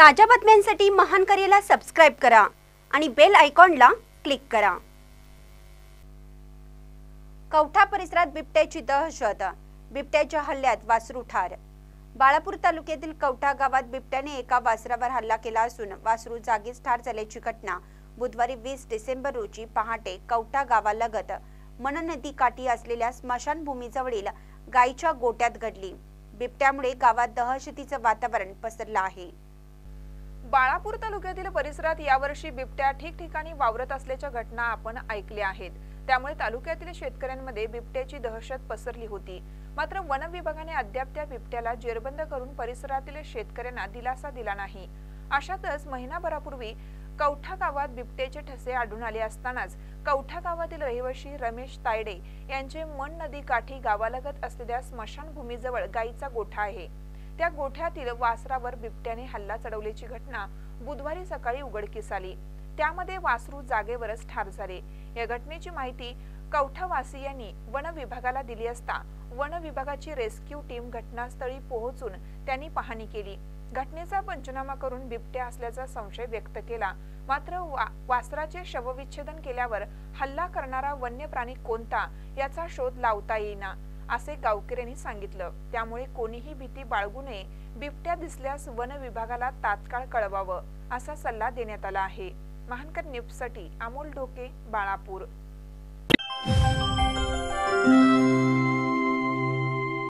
ताज्या बातम्यांसाठी महान करेला सबस्क्राइब करा आणि बेल आयकॉनला क्लिक करा। कवठा परिसरात बिबट्याची दहशत, बिबट्याच्या हल्ल्यात वासरू ठार। बाळापूर तालुक्यातील कवठा गावात बिबट्याने एका वासरावर हल्ला केला असून वासरू जागीच ठार झाल्याची घटना बुधवारी 20 डिसेंबर रोजी पहाटे कवठा गावालगत मन नदी काठी असलेल्या स्मशानभूमीजवळील गायीच्या गोठ्यात घडली। बिबट्यामुळे गावात दहशतीचं वातावरण पसरलं आहे। बाळापूर तालुक्यातील परिसरात यावर्षी बिबट्या ठिकठिकाणी वावरत असल्याच्या घटना आपण ऐकल्या आहेत। त्यामुळे तालुक्यातील शेतकऱ्यांमध्ये बिबट्याची दहशत पसरली होती। मात्र वन विभागाने अद्याप त्या बिबट्याला जेरबंद करून परिसरातील शेतकऱ्यांना दिलासा दिला नाही। अशातच महिनाभरापूर्वी कवठा गावात बिबट्याचे ठसे आढळून आले असतानाच कवठा गावातील रहिवासी रमेश तायडे यांचे मन नदी काठी गावालगत असलेल्या स्मशानभूमीजवळ गायीचा गोठा आहे। त्या गोठ्यातील वासरावर बिबट्याने हल्ला चढवल्याची घटना बुधवारी सकाळी उघडकीस आली। त्यामध्ये वासरू जागेवरच ठार झाले। या घटनेची माहिती कवठावासियांनी वन विभागाला दिली असता वन विभागाची रेस्क्यू टीम घटनास्थळी पोहोचून त्यांनी पाहणी केली। घटनेचा पंचनामा करून बिबट्या असल्याचा संशय व्यक्त केला। मात्र वासराचे शवविच्छेदन केल्यावर हल्ला करणारा वन्य प्राणी कोणता याचा शोध लावता येईना असे गावकऱ्यांनी सांगितलं। त्यामुळे कोणीही भीती बाळगू नये, बिबट्या दिसल्यास वन विभागाला तात्काळ कळवावं असा सल्ला देण्यात आला आहे। महानकर न्यूजसाठी अमोल ढोके, बाळापूर।